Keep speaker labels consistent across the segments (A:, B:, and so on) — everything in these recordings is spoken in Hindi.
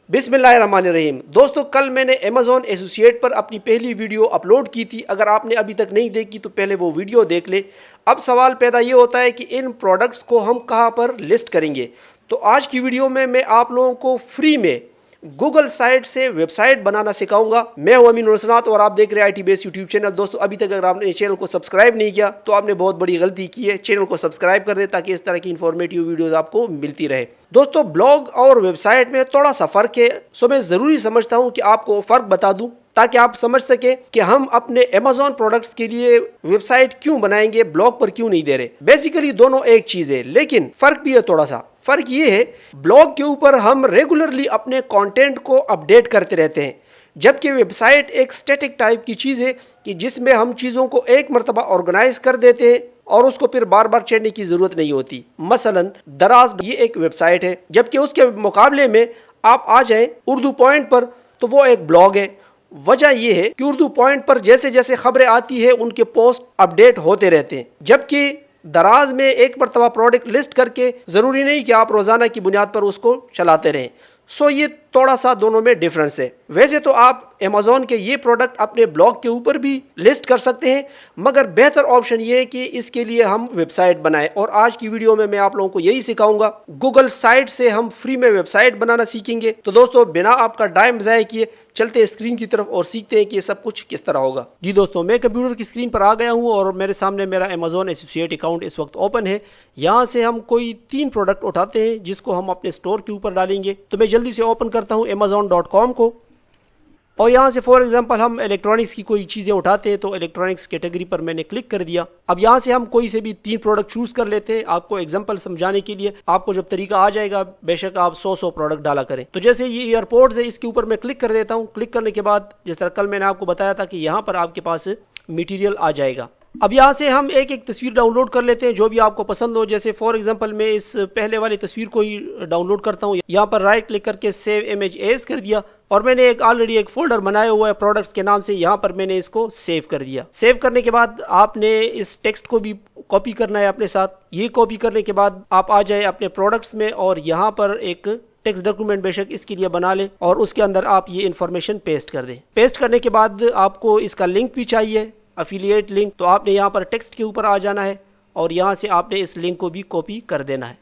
A: बिस्मिल्लाहिर्रहमानिर्रहीम। दोस्तों, कल मैंने अमेज़ॉन एसोसिएट पर अपनी पहली वीडियो अपलोड की थी। अगर आपने अभी तक नहीं देखी तो पहले वो वीडियो देख ले। अब सवाल पैदा ये होता है कि इन प्रोडक्ट्स को हम कहाँ पर लिस्ट करेंगे। तो आज की वीडियो में मैं आप लोगों को फ्री में गूगल साइट से वेबसाइट बनाना सिखाऊंगा। मैं हूं अमीन रसनात और आप देख रहे हैं IT बेस यूट्यूब चैनल। दोस्तों, अभी तक अगर आपने चैनल को सब्सक्राइब नहीं किया तो आपने बहुत बड़ी गलती की है। चैनल को सब्सक्राइब कर दे ताकि इस तरह की इंफॉर्मेटिव वीडियोस आपको मिलती रहे। दोस्तों, ब्लॉग और वेबसाइट में थोड़ा सा फ़र्क है, सो मैं ज़रूरी समझता हूं कि आपको फ़र्क बता दूं ताकि आप समझ सके कि हम अपने अमेज़ॉन प्रोडक्ट्स के लिए वेबसाइट क्यों बनाएंगे, ब्लॉग पर क्यों नहीं दे रहे। बेसिकली दोनों एक चीज़ है, लेकिन फ़र्क भी है थोड़ा सा। फ़र्क ये है, ब्लॉग के ऊपर हम रेगुलरली अपने कंटेंट को अपडेट करते रहते हैं, जबकि वेबसाइट एक स्टैटिक टाइप की चीज़ है कि जिसमें हम चीज़ों को एक मरतबा ऑर्गेनाइज कर देते हैं और उसको फिर बार बार चेंजने की ज़रूरत नहीं होती। मसलन दराज ये एक वेबसाइट है, जबकि उसके मुकाबले में आप आ जाएं उर्दू पॉइंट पर तो वो एक ब्लॉग है। वजह यह है कि उर्दू पॉइंट पर जैसे जैसे खबरें आती है उनके पोस्ट अपडेट होते रहते हैं, जबकि दराज में एक मरतबा प्रोडक्ट लिस्ट करके ज़रूरी नहीं कि आप रोज़ाना की बुनियाद पर उसको चलाते रहें। सो ये थोड़ा सा दोनों में डिफरेंस है। वैसे तो आप अमेज़ॉन के ये प्रोडक्ट अपने ब्लॉग के ऊपर भी लिस्ट कर सकते हैं, मगर बेहतर ऑप्शन ये है कि इसके लिए हम वेबसाइट बनाएं। और आज की वीडियो में मैं आप लोगों को यही सिखाऊंगा। गूगल साइट से हम फ्री में वेबसाइट बनाना सीखेंगे। तो दोस्तों, बिना आपका टाइम ज़ाया किए चलते हैं स्क्रीन की तरफ और सीखते हैं कि ये सब कुछ किस तरह होगा। जी दोस्तों, मैं कंप्यूटर की स्क्रीन पर आ गया हूं और मेरे सामने मेरा अमेज़ॉन एसोसिएट अकाउंट इस वक्त ओपन है। यहां से हम कोई 3 प्रोडक्ट उठाते हैं जिसको हम अपने स्टोर के ऊपर डालेंगे। तो मैं जल्दी से ओपन करता हूं amazon.com को और यहाँ से फॉर एग्जांपल हम इलेक्ट्रॉनिक्स की कोई चीज़ें उठाते हैं तो इलेक्ट्रॉनिक्स कैटेगरी पर मैंने क्लिक कर दिया। अब यहाँ से हम कोई से भी 3 प्रोडक्ट चूज कर लेते हैं। आपको एग्जांपल समझाने के लिए आपको जब तरीका आ जाएगा बेशक आप 100 प्रोडक्ट डाला करें। तो जैसे ये एयरपोर्ट्स है, इसके ऊपर मैं क्लिक कर देता हूँ। क्लिक करने के बाद जिस तरह कल मैंने आपको बताया था कि यहाँ पर आपके पास मटीरियल आ जाएगा। अब यहाँ से हम एक एक तस्वीर डाउनलोड कर लेते हैं जो भी आपको पसंद हो। जैसे फॉर एग्जांपल मैं इस पहले वाली तस्वीर को ही डाउनलोड करता हूँ। यहाँ पर राइट क्लिक करके सेव इमेज एज कर दिया और मैंने ऑलरेडी एक फोल्डर बनाया हुआ है प्रोडक्ट्स के नाम से। यहाँ पर मैंने इसको सेव कर दिया। सेव करने के बाद आपने इस टेक्स्ट को भी कॉपी करना है अपने साथ। ये कॉपी करने के बाद आप आ जाए अपने प्रोडक्ट्स में और यहाँ पर एक टेक्स्ट डॉक्यूमेंट बेशक इसके लिए बना ले और उसके अंदर आप ये इन्फॉर्मेशन पेस्ट कर दें। पेस्ट करने के बाद आपको इसका लिंक भी चाहिए, अफिलिएट लिंक। तो आपने यहाँ पर टेक्स्ट के ऊपर आ जाना है और यहाँ से आपने इस लिंक को भी कॉपी कर देना है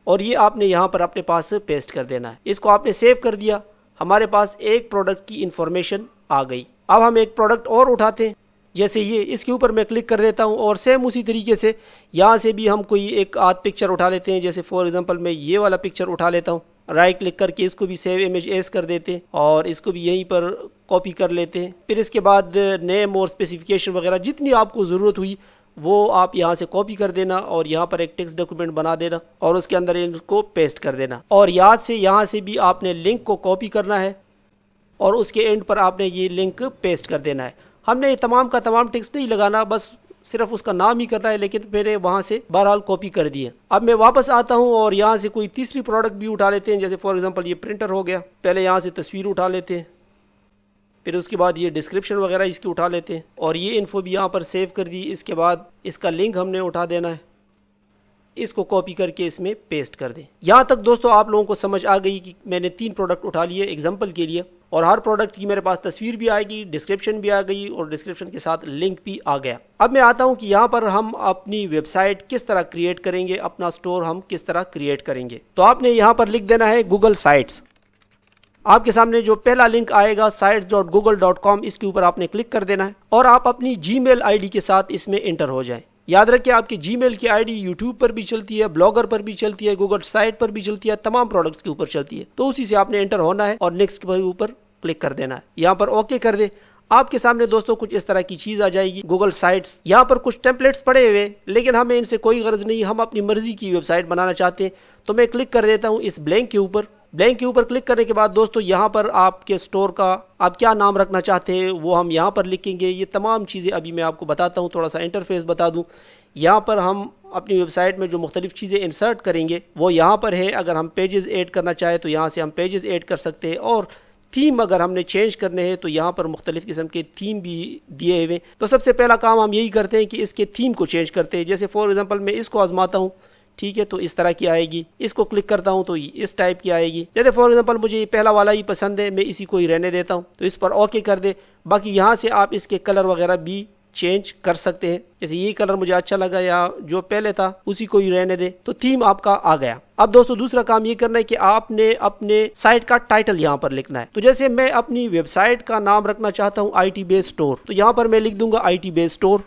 A: और ये आपने यहाँ पर अपने पास पेस्ट कर देना है। इसको आपने सेव कर दिया। हमारे पास एक प्रोडक्ट की इंफॉर्मेशन आ गई। अब हम एक प्रोडक्ट और उठाते हैं, जैसे ये इसके ऊपर मैं क्लिक कर देता हूँ और सेम उसी तरीके से यहाँ से भी हम कोई एक आध पिक्चर उठा लेते हैं। जैसे फॉर एग्जांपल मैं ये वाला पिक्चर उठा लेता हूँ। राइट क्लिक करके इसको भी सेव इमेज एज कर देते हैं और इसको भी यहीं पर कॉपी कर लेते हैं। फिर इसके बाद नेम और स्पेसिफिकेशन वगैरह जितनी आपको ज़रूरत हुई वो आप यहाँ से कॉपी कर देना और यहाँ पर एक टेक्स्ट डॉक्यूमेंट बना देना और उसके अंदर इनको पेस्ट कर देना। और याद से यहाँ से भी आपने लिंक को कॉपी करना है और उसके एंड पर आपने ये लिंक पेस्ट कर देना है। हमने ये तमाम का तमाम टेक्स्ट नहीं लगाना, बस सिर्फ उसका नाम ही करना है, लेकिन मैंने वहाँ से बहरहाल कॉपी कर दिए। अब मैं वापस आता हूँ और यहाँ से कोई तीसरी प्रोडक्ट भी उठा लेते हैं। जैसे फॉर एग्जांपल ये प्रिंटर हो गया। पहले यहाँ से तस्वीर उठा लेते हैं, फिर उसके बाद ये डिस्क्रिप्शन वगैरह इसकी उठा लेते हैं और ये इन्फो भी यहाँ पर सेव कर दी। इसके बाद इसका लिंक हमने उठा देना है, इसको कॉपी करके इसमें पेस्ट कर दें। यहाँ तक दोस्तों आप लोगों को समझ आ गई कि मैंने 3 प्रोडक्ट उठा लिए एग्जाम्पल के लिए और हर प्रोडक्ट की मेरे पास तस्वीर भी आएगी, डिस्क्रिप्शन भी आ गई और डिस्क्रिप्शन के साथ लिंक भी आ गया। अब मैं आता हूँ कि यहाँ पर हम अपनी वेबसाइट किस तरह क्रिएट करेंगे, अपना स्टोर हम किस तरह क्रिएट करेंगे। तो आपने यहाँ पर लिख देना है गूगल साइट्स। आपके सामने जो पहला लिंक आएगा sites.google.com, इसके ऊपर आपने क्लिक कर देना है और आप अपनी जीमेल आईडी के साथ इसमें एंटर हो जाएं। याद रखिए आपकी जीमेल की आईडी यूट्यूब पर भी चलती है, ब्लॉगर पर भी चलती है, गूगल साइट पर भी चलती है, तमाम प्रोडक्ट्स के ऊपर चलती है। तो उसी से आपने एंटर होना है और नेक्स्ट के ऊपर क्लिक कर देना है। यहाँ पर ओके कर दे। आपके सामने दोस्तों कुछ इस तरह की चीज आ जाएगी गूगल साइट्स। यहाँ पर कुछ टेम्पलेट्स पड़े हुए लेकिन हमें इनसे कोई गर्ज नहीं, हम अपनी मर्जी की वेबसाइट बनाना चाहते हैं। तो मैं क्लिक कर देता हूँ इस ब्लैंक के ऊपर। ब्लैंक के ऊपर क्लिक करने के बाद दोस्तों यहाँ पर आपके स्टोर का आप क्या नाम रखना चाहते हैं वो हम यहाँ पर लिखेंगे। ये तमाम चीज़ें अभी मैं आपको बताता हूँ। थोड़ा सा इंटरफेस बता दूँ। यहाँ पर हम अपनी वेबसाइट में जो मुख्तलिफ चीज़ें इंसर्ट करेंगे वो यहाँ पर है। अगर हम पेजेस ऐड करना चाहें तो यहाँ से हम पेजेस ऐड कर सकते हैं और थीम अगर हमने चेंज करने हैं तो यहाँ पर मुख्तलिफ किस्म के थीम भी दिए हुए। तो सबसे पहला काम हम यही करते हैं कि इसके थीम को चेंज करते हैं। जैसे फॉर एग्जांपल मैं इसको आजमाता हूँ ठीक है, तो इस तरह की आएगी। इसको क्लिक करता हूँ तो इस टाइप की आएगी। जैसे फॉर एग्जांपल मुझे ये पहला वाला ही पसंद है, मैं इसी को ही रहने देता हूँ, तो इस पर ओके कर दे। बाकी यहाँ से आप इसके कलर वगैरह भी चेंज कर सकते हैं। जैसे ये कलर मुझे अच्छा लगा या जो पहले था उसी को ही रहने दे, तो थीम आपका आ गया। अब दोस्तों दूसरा काम ये करना है कि आपने अपने साइट का टाइटल यहाँ पर लिखना है। तो जैसे मैं अपनी वेबसाइट का नाम रखना चाहता हूँ IT बेस स्टोर, तो यहाँ पर मैं लिख दूंगा IT बेस स्टोर।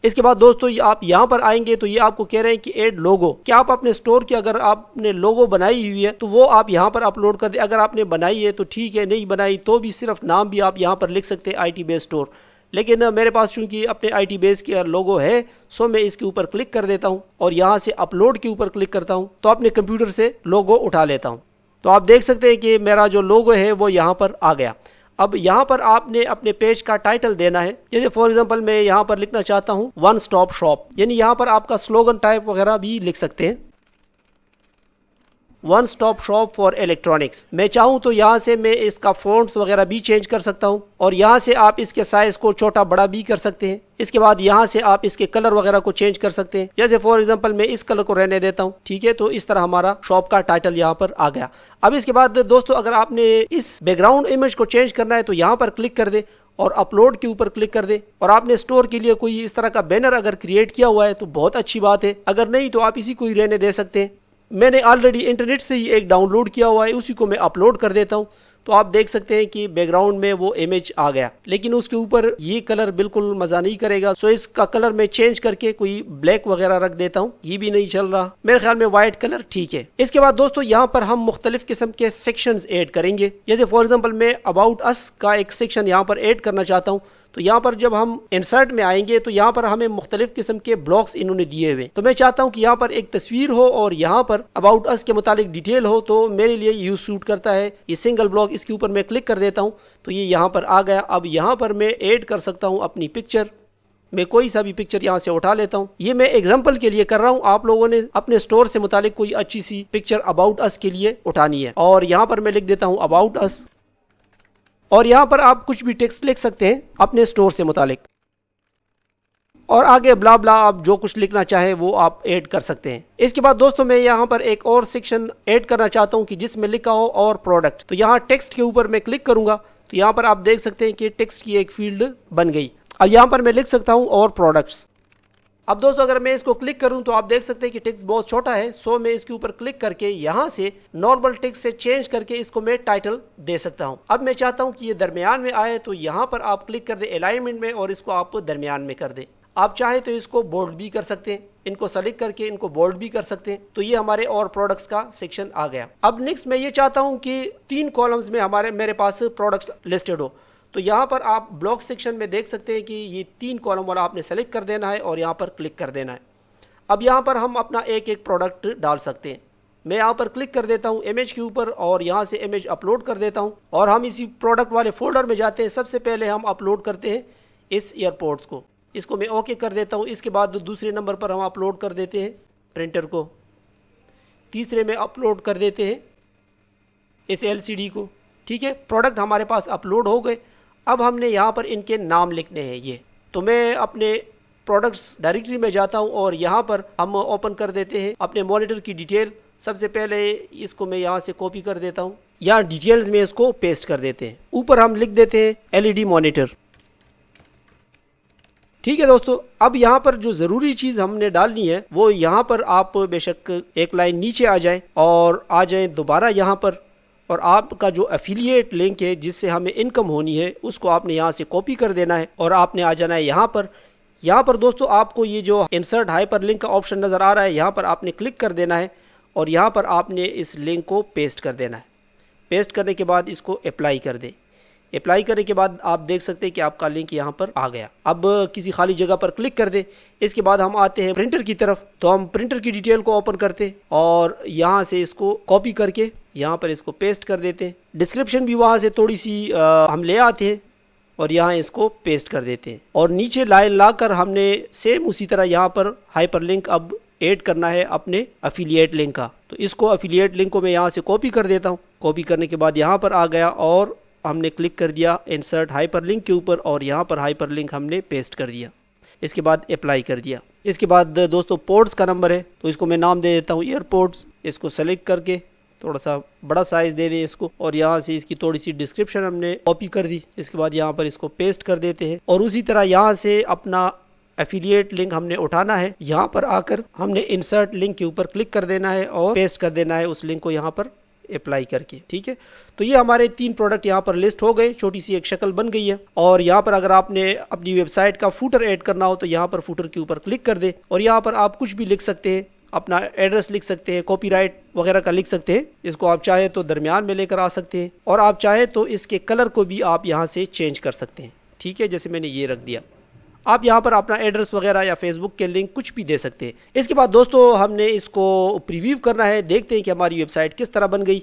A: इसके बाद दोस्तों आप यहाँ पर आएंगे तो ये आपको कह रहे हैं कि ऐड लोगो। क्या आप अपने स्टोर की अगर आपने लोगो बनाई हुई है तो वो आप यहाँ पर अपलोड कर दे। अगर आपने बनाई है तो ठीक है, नहीं बनाई तो भी सिर्फ नाम भी आप यहाँ पर लिख सकते हैं IT बेस स्टोर। लेकिन मेरे पास चूंकि अपने IT बेस की लोगो है, सो मैं इसके ऊपर क्लिक कर देता हूँ और यहाँ से अपलोड के ऊपर क्लिक करता हूँ, तो अपने कंप्यूटर से लोगो उठा लेता हूँ। तो आप देख सकते हैं कि मेरा जो लोगो है वो यहाँ पर आ गया। अब यहाँ पर आपने अपने पेज का टाइटल देना है। जैसे फॉर एग्जांपल मैं यहाँ पर लिखना चाहता हूँ वन स्टॉप शॉप, यानी यहाँ पर आपका स्लोगन टाइप वगैरह भी लिख सकते हैं, one stop shop for electronics. मैं चाहूँ तो यहाँ से मैं इसका फॉन्ट्स वगैरह भी चेंज कर सकता हूँ और यहाँ से आप इसके साइज को छोटा बड़ा भी कर सकते हैं। इसके बाद यहाँ से आप इसके कलर वगैरह को चेंज कर सकते हैं। जैसे फॉर एग्जांपल मैं इस कलर को रहने देता हूँ, ठीक है, तो इस तरह हमारा शॉप का टाइटल यहाँ पर आ गया। अब इसके बाद दोस्तों अगर आपने इस बैकग्राउंड इमेज को चेंज करना है तो यहाँ पर क्लिक कर दे और अपलोड के ऊपर क्लिक कर दे। और आपने स्टोर के लिए कोई इस तरह का बैनर अगर क्रिएट किया हुआ है तो बहुत अच्छी बात है, अगर नहीं तो आप इसी को ही रहने दे सकते हैं। मैंने ऑलरेडी इंटरनेट से ही एक डाउनलोड किया हुआ है, उसी को मैं अपलोड कर देता हूँ। तो आप देख सकते हैं कि बैकग्राउंड में वो इमेज आ गया, लेकिन उसके ऊपर ये कलर बिल्कुल मजा नहीं करेगा। सो इसका कलर मैं चेंज करके कोई ब्लैक वगैरह रख देता हूँ, ये भी नहीं चल रहा। मेरे ख्याल में व्हाइट कलर ठीक है। इसके बाद दोस्तों यहाँ पर हम मुख्तलिफ किस्म के सेक्शंस ऐड करेंगे। जैसे फॉर एग्जांपल मैं अबाउट अस का एक सेक्शन यहाँ पर ऐड करना चाहता हूँ। तो यहाँ पर जब हम इंसर्ट में आएंगे तो यहाँ पर हमें मुख्तलिफ किस्म के ब्लॉक्स इन्होंने दिए हुए, तो मैं चाहता हूँ कि यहाँ पर एक तस्वीर हो और यहाँ पर अबाउट अस के मुतालिक डिटेल हो, तो मेरे लिए यूज सूट करता है ये सिंगल ब्लॉक। इसके ऊपर मैं क्लिक कर देता हूँ तो ये यहाँ पर आ गया। अब यहाँ पर मैं ऐड कर सकता हूँ अपनी पिक्चर। मैं कोई सा भी पिक्चर यहाँ से उठा लेता हूँ। ये मैं एग्जांपल के लिए कर रहा हूँ, आप लोगों ने अपने स्टोर से मुतालिक कोई अच्छी सी पिक्चर अबाउट अस के लिए उठानी है। और यहाँ पर मैं लिख देता हूँ अबाउट अस, और यहाँ पर आप कुछ भी टेक्स्ट लिख सकते हैं अपने स्टोर से मुतालिक, और आगे ब्ला ब्ला आप जो कुछ लिखना चाहे वो आप ऐड कर सकते हैं। इसके बाद दोस्तों मैं यहाँ पर एक और सेक्शन ऐड करना चाहता हूँ कि जिसमें लिखा हो और प्रोडक्ट। तो यहाँ टेक्स्ट के ऊपर मैं क्लिक करूंगा तो यहाँ पर आप देख सकते हैं कि टेक्स्ट की एक फील्ड बन गई। अब यहाँ पर मैं लिख सकता हूँ और प्रोडक्ट्स। अब दोस्तों अगर मैं इसको क्लिक करूं तो आप देख सकते हैं कि टेक्स्ट बहुत छोटा है, सो मैं इसके ऊपर क्लिक करके यहाँ से नॉर्मल टेक्स्ट से चेंज करके इसको मैं टाइटल दे सकता हूं। अब मैं चाहता हूं कि ये दरमियान में आए, तो यहाँ पर आप क्लिक कर दे अलाइनमेंट में और इसको आप दरमियान में कर दे। आप चाहे तो इसको बोल्ड भी कर सकते हैं, इनको सेलेक्ट करके इनको बोल्ड भी कर सकते हैं। तो ये हमारे और प्रोडक्ट्स का सेक्शन आ गया। अब नेक्स्ट मैं ये चाहता हूँ कि 3 कॉलम्स में मेरे पास प्रोडक्ट्स लिस्टेड हो। तो यहाँ पर आप ब्लॉक सेक्शन में देख सकते हैं कि ये 3 कॉलम वाला आपने सेलेक्ट कर देना है और यहाँ पर क्लिक कर देना है। अब यहाँ पर हम अपना एक एक प्रोडक्ट डाल सकते हैं। मैं यहाँ पर क्लिक कर देता हूँ इमेज के ऊपर और यहाँ से इमेज अपलोड कर देता हूँ और हम इसी प्रोडक्ट वाले फोल्डर में जाते हैं। सबसे पहले हम अपलोड करते हैं इस एयरपोर्ट्स को, इसको मैं ओके कर देता हूँ। इसके बाद दूसरे नंबर पर हम अपलोड कर देते हैं प्रिंटर को, तीसरे में अपलोड कर देते हैं इस LCD को। ठीक है, प्रोडक्ट हमारे पास अपलोड हो गए। अब हमने यहाँ पर इनके नाम लिखने हैं ये। तो मैं अपने प्रोडक्ट्स डायरेक्टरी में जाता हूँ और यहाँ पर हम ओपन कर देते हैं अपने मॉनिटर की डिटेल। सबसे पहले इसको मैं यहाँ से कॉपी कर देता हूँ, यहाँ डिटेल्स में इसको पेस्ट कर देते हैं। ऊपर हम लिख देते हैं LED मॉनिटर। ठीक है दोस्तों, अब यहाँ पर जो ज़रूरी चीज़ हमने डालनी है वो यहाँ पर आप बेशक एक लाइन नीचे आ जाए और आ जाए दोबारा यहाँ पर, और आपका जो एफिलिएट लिंक है जिससे हमें इनकम होनी है उसको आपने यहाँ से कॉपी कर देना है और आपने आ जाना है यहाँ पर। यहाँ पर दोस्तों आपको ये जो इंसर्ट हाइपर लिंक का ऑप्शन नज़र आ रहा है, यहाँ पर आपने क्लिक कर देना है और यहाँ पर आपने इस लिंक को पेस्ट कर देना है। पेस्ट करने के बाद इसको अप्लाई कर दें। अप्लाई करने के बाद आप देख सकते हैं कि आपका लिंक यहाँ पर आ गया। अब किसी खाली जगह पर क्लिक कर दें। इसके बाद हम आते हैं प्रिंटर की तरफ। तो हम प्रिंटर की डिटेल को ओपन करते हैं और यहाँ से इसको कॉपी करके यहाँ पर इसको पेस्ट कर देते हैं। डिस्क्रिप्शन भी वहाँ से थोड़ी सी हम ले आते हैं और यहाँ इसको पेस्ट कर देते हैं और नीचे लाइन लाकर हमने सेम उसी तरह यहाँ पर हाइपर लिंक अब ऐड करना है अपने एफिलिएट लिंक का। तो इसको एफिलिएट लिंक को मैं यहाँ से कॉपी कर देता हूँ। कॉपी करने के बाद यहाँ पर आ गया और हमने क्लिक कर दिया इंसर्ट हाइपर लिंक के ऊपर और यहाँ पर हाइपर लिंक हमने पेस्ट कर दिया। इसके बाद अप्लाई कर दिया। इसके बाद दोस्तों पोर्ट्स का नंबर है, तो इसको मैं नाम दे देता हूँ एयरपोर्ट्स। इसको सेलेक्ट करके थोड़ा सा बड़ा साइज़ दे दें इसको, और यहाँ से इसकी थोड़ी सी डिस्क्रिप्शन हमने कॉपी कर दी। इसके बाद यहाँ पर इसको पेस्ट कर देते हैं, और उसी तरह यहाँ से अपना एफिलिएट लिंक हमने उठाना है। यहाँ पर आकर हमने इंसर्ट लिंक के ऊपर क्लिक कर देना है और पेस्ट कर देना है उस लिंक को यहाँ पर अप्लाई करके। ठीक है, तो ये हमारे 3 प्रोडक्ट यहाँ पर लिस्ट हो गए, छोटी सी एक शक्ल बन गई है। और यहाँ पर अगर आपने अपनी वेबसाइट का फूटर ऐड करना हो तो यहाँ पर फूटर के ऊपर क्लिक कर दे, और यहाँ पर आप कुछ भी लिख सकते हैं, अपना एड्रेस लिख सकते हैं, कॉपीराइट वगैरह का लिख सकते हैं। इसको आप चाहे तो दरमियान में लेकर आ सकते हैं, और आप चाहे तो इसके कलर को भी आप यहाँ से चेंज कर सकते हैं। ठीक है, जैसे मैंने ये रख दिया। आप यहाँ पर अपना एड्रेस वगैरह या फेसबुक के लिंक कुछ भी दे सकते हैं। इसके बाद दोस्तों हमने इसको प्रीव्यू करना है, देखते हैं कि हमारी वेबसाइट किस तरह बन गई।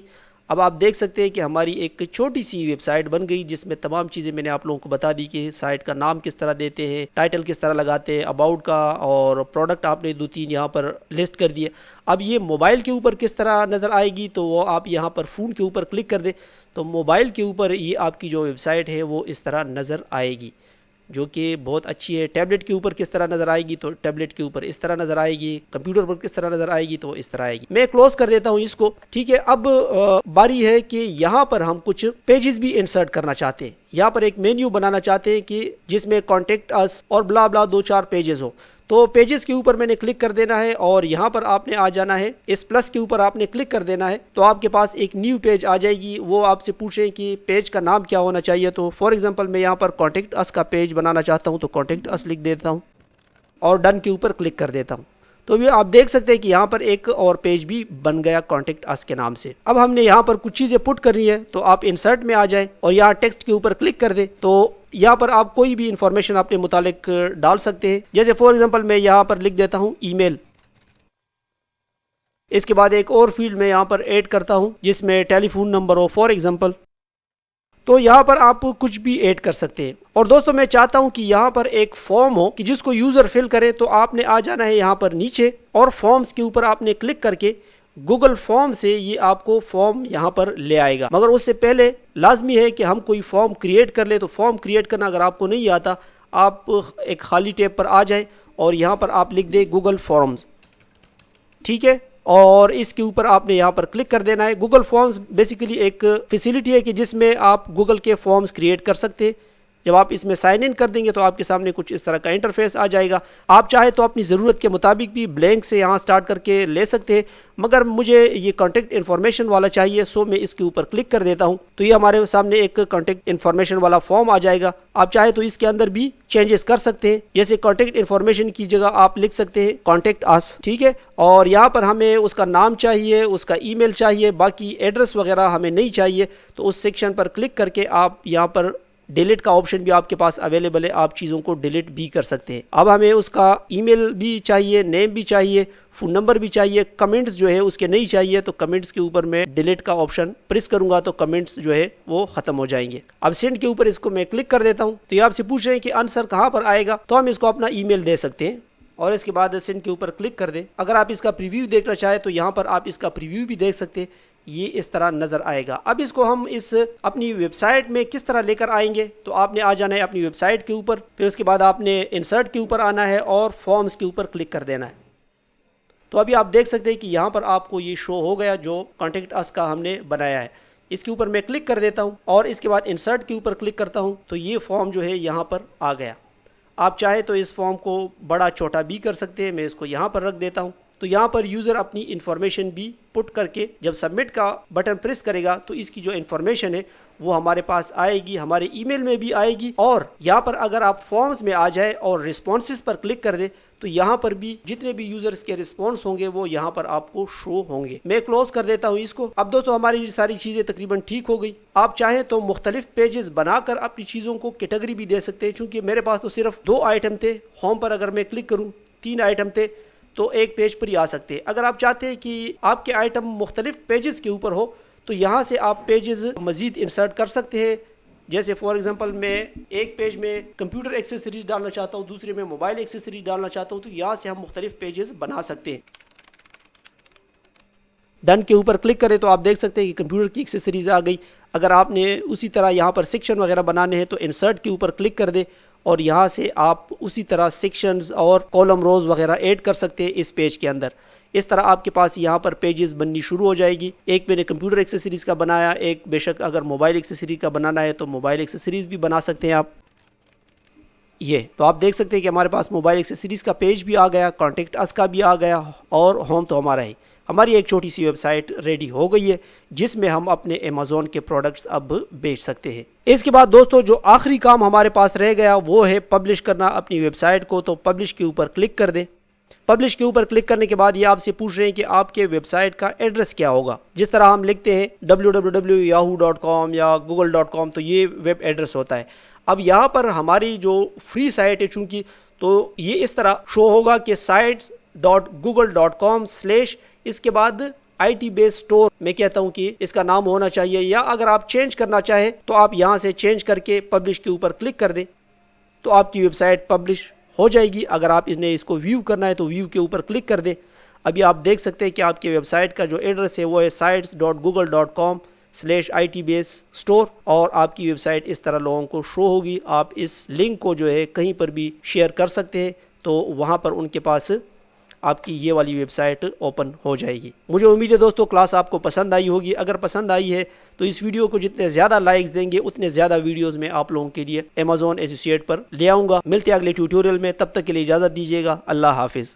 A: अब आप देख सकते हैं कि हमारी एक छोटी सी वेबसाइट बन गई, जिसमें तमाम चीज़ें मैंने आप लोगों को बता दी कि साइट का नाम किस तरह देते हैं, टाइटल किस तरह लगाते हैं, अबाउट का, और प्रोडक्ट आपने 2-3 यहाँ पर लिस्ट कर दिए। अब ये मोबाइल के ऊपर किस तरह नज़र आएगी, तो वो आप यहाँ पर फ़ोन के ऊपर क्लिक कर दें तो मोबाइल के ऊपर ये आपकी जो वेबसाइट है वो इस तरह नज़र आएगी, जो कि बहुत अच्छी है। टैबलेट के ऊपर किस तरह नज़र आएगी, तो टैबलेट के ऊपर इस तरह नज़र आएगी। कंप्यूटर पर किस तरह नज़र आएगी, तो इस तरह आएगी। मैं क्लोज कर देता हूँ इसको। ठीक है, अब बारी है कि यहाँ पर हम कुछ पेजेस भी इंसर्ट करना चाहते हैं। यहाँ पर एक मेन्यू बनाना चाहते हैं कि जिसमें कॉन्टेक्ट अस और ब्ला ब्ला 2-4 पेजेस हो। तो पेजेस के ऊपर मैंने क्लिक कर देना है, और यहाँ पर आपने आ जाना है, इस प्लस के ऊपर आपने क्लिक कर देना है, तो आपके पास एक न्यू पेज आ जाएगी। वो आपसे पूछें कि पेज का नाम क्या होना चाहिए। तो फॉर एग्जांपल मैं यहाँ पर कॉन्टेक्ट अस का पेज बनाना चाहता हूँ, तो कॉन्टेक्ट अस लिख देता हूँ और डन के ऊपर क्लिक कर देता हूँ। तो ये आप देख सकते हैं कि यहाँ पर एक और पेज भी बन गया कॉन्टेक्ट अस के नाम से। अब हमने यहाँ पर कुछ चीज़ें पुट करनी है, तो आप इंसर्ट में आ जाएं और यहाँ टेक्स्ट के ऊपर क्लिक कर दें। तो यहाँ पर आप कोई भी इंफॉर्मेशन अपने मुतालिक डाल सकते हैं। जैसे फॉर एग्जांपल मैं यहाँ पर लिख देता हूँ ईमेल। इसके बाद एक और फील्ड में यहाँ पर ऐड करता हूँ जिसमें टेलीफोन नंबर हो फॉर एग्जांपल। तो यहाँ पर आप कुछ भी ऐड कर सकते हैं। और दोस्तों मैं चाहता हूँ कि यहाँ पर एक फॉर्म हो कि जिसको यूज़र फिल करे। तो आपने आ जाना है यहाँ पर नीचे, और फॉर्म्स के ऊपर आपने क्लिक करके गूगल फॉर्म से ये आपको फॉर्म यहाँ पर ले आएगा। मगर उससे पहले लाजमी है कि हम कोई फॉर्म क्रिएट कर ले। तो फॉर्म क्रिएट करना अगर आपको नहीं आता, आप एक खाली टैब पर आ जाए और यहाँ पर आप लिख दें गूगल फॉर्म्स। ठीक है, और इसके ऊपर आपने यहाँ पर क्लिक कर देना है। गूगल फॉर्म्स बेसिकली एक फैसिलिटी है कि जिसमें आप गूगल के फॉर्म्स क्रिएट कर सकते हैं। जब आप इसमें साइन इन कर देंगे तो आपके सामने कुछ इस तरह का इंटरफेस आ जाएगा। आप चाहे तो अपनी ज़रूरत के मुताबिक भी ब्लैंक से यहाँ स्टार्ट करके ले सकते हैं, मगर मुझे ये कॉन्टेक्ट इन्फॉर्मेशन वाला चाहिए, सो मैं इसके ऊपर क्लिक कर देता हूँ। तो ये हमारे सामने एक कॉन्टेक्ट इन्फॉर्मेशन वाला फॉर्म आ जाएगा। आप चाहे तो इसके अंदर भी चेंजेस कर सकते हैं, जैसे कॉन्टेक्ट इन्फॉर्मेशन की जगह आप लिख सकते हैं कॉन्टेक्ट अस। ठीक है, और यहाँ पर हमें उसका नाम चाहिए, उसका ईमेल चाहिए, बाकी एड्रेस वगैरह हमें नहीं चाहिए। तो उस सेक्शन पर क्लिक करके आप यहाँ पर डिलीट का ऑप्शन भी आपके पास अवेलेबल है, आप चीज़ों को डिलीट भी कर सकते हैं। अब हमें उसका ईमेल भी चाहिए, नेम भी चाहिए, फ़ोन नंबर भी चाहिए, कमेंट्स जो है उसके नहीं चाहिए। तो कमेंट्स के ऊपर मैं डिलीट का ऑप्शन प्रेस करूंगा तो कमेंट्स जो है वो ख़त्म हो जाएंगे। अब सेंड के ऊपर इसको मैं क्लिक कर देता हूँ। तो ये आपसे पूछ रहे हैं कि आंसर कहाँ पर आएगा, तो हम इसको अपना ईमेल दे सकते हैं और इसके बाद सेंड के ऊपर क्लिक कर दें। अगर आप इसका प्रीव्यू देखना चाहें तो यहाँ पर आप इसका प्रीव्यू भी देख सकते हैं, ये इस तरह नज़र आएगा। अब इसको हम इस अपनी वेबसाइट में किस तरह लेकर आएंगे, तो आपने आ जाना है अपनी वेबसाइट के ऊपर, फिर उसके बाद आपने इंसर्ट के ऊपर आना है और फॉर्म्स के ऊपर क्लिक कर देना है। तो अभी आप देख सकते हैं कि यहाँ पर आपको ये शो हो गया जो कॉन्टेक्ट अस का हमने बनाया है। इसके ऊपर मैं क्लिक कर देता हूँ और इसके बाद इंसर्ट के ऊपर क्लिक करता हूँ, तो ये फॉर्म जो है यहाँ पर आ गया। आप चाहे तो इस फॉर्म को बड़ा छोटा भी कर सकते हैं, मैं इसको यहाँ पर रख देता हूँ। तो यहाँ पर यूज़र अपनी इन्फॉर्मेशन भी पुट करके जब सबमिट का बटन प्रेस करेगा तो इसकी जो इन्फॉर्मेशन है वो हमारे पास आएगी, हमारे ईमेल में भी आएगी। और यहाँ पर अगर आप फॉर्म्स में आ जाए और रिस्पॉन्सेस पर क्लिक कर दे तो यहाँ पर भी जितने भी यूजर्स के रिस्पॉन्स होंगे वो यहाँ पर आपको शो होंगे। मैं क्लोज कर देता हूँ इसको। अब दोस्तों हमारी सारी चीज़ें तकरीबन ठीक हो गई। आप चाहें तो मुख्तलिफ पेजेस बनाकर अपनी चीज़ों को कैटेगरी भी दे सकते हैं। चूँकि मेरे पास तो सिर्फ 2 आइटम थे, होम पर अगर मैं क्लिक करूँ 3 आइटम थे, तो एक पेज पर ही आ सकते हैं। अगर आप चाहते हैं कि आपके आइटम मुख्तलिफ पेजेस के ऊपर हो तो यहाँ से आप पेजेस मज़ीद इंसर्ट कर सकते हैं। जैसे फॉर एग्जांपल मैं एक पेज में कंप्यूटर एक्सेसरीज डालना चाहता हूँ, दूसरे में मोबाइल एक्सेसरीज डालना चाहता हूँ, तो यहाँ से हम मुख्तलिफ पेजेस बना सकते हैं। डन के ऊपर क्लिक करें तो आप देख सकते हैं कि कंप्यूटर की एक्सेसरीज आ गई। अगर आपने उसी तरह यहाँ पर सेक्शन वगैरह बनाने हैं तो इंसर्ट के ऊपर क्लिक कर दे और यहाँ से आप उसी तरह सेक्शंस और कॉलम रोज वगैरह ऐड कर सकते हैं इस पेज के अंदर। इस तरह आपके पास यहाँ पर पेजेस बननी शुरू हो जाएगी। एक मैंने कंप्यूटर एक्सेसरीज का बनाया, एक बेशक अगर मोबाइल एक्सेसरी का बनाना है तो मोबाइल एक्सेसरीज भी बना सकते हैं आप। ये तो आप देख सकते हैं कि हमारे पास मोबाइल एक्सेसरीज का पेज भी आ गया, कॉन्टेक्ट अस का भी आ गया और होम तो हमारा है। हमारी एक छोटी सी वेबसाइट रेडी हो गई है जिसमें हम अपने अमेज़ॉन के प्रोडक्ट्स अब बेच सकते हैं। इसके बाद दोस्तों जो आखिरी काम हमारे पास रह गया वो है पब्लिश करना अपनी वेबसाइट को। तो पब्लिश के ऊपर क्लिक कर दें। पब्लिश के ऊपर क्लिक करने के बाद ये आपसे पूछ रहे हैं कि आपके वेबसाइट का एड्रेस क्या होगा। जिस तरह हम लिखते हैं www.yahoo.com या google.com तो ये वेब एड्रेस होता है। अब यहाँ पर हमारी जो फ्री साइट है चूंकि, तो ये इस तरह शो होगा कि sites.google.com/ इसके बाद IT बेस स्टोर मैं कहता हूँ कि इसका नाम होना चाहिए, या अगर आप चेंज करना चाहें तो आप यहाँ से चेंज करके पब्लिश के ऊपर क्लिक कर दें तो आपकी वेबसाइट पब्लिश हो जाएगी। अगर आप इसको व्यू करना है तो व्यू के ऊपर क्लिक कर दें। अभी आप देख सकते हैं कि आपकी वेबसाइट का जो एड्रेस है वो है sites.google.com/IT बेस स्टोर और आपकी वेबसाइट इस तरह लोगों को शो होगी। आप इस लिंक को जो है कहीं पर भी शेयर कर सकते हैं तो वहाँ पर उनके पास आपकी ये वाली वेबसाइट ओपन हो जाएगी। मुझे उम्मीद है दोस्तों क्लास आपको पसंद आई होगी। अगर पसंद आई है तो इस वीडियो को जितने ज़्यादा लाइक्स देंगे उतने ज़्यादा वीडियोस में आप लोगों के लिए अमेज़ॉन एसोसिएट पर ले आऊँगा। मिलते हैं अगले ट्यूटोरियल में, तब तक के लिए इजाज़त दीजिएगा। अल्लाह हाफिज़।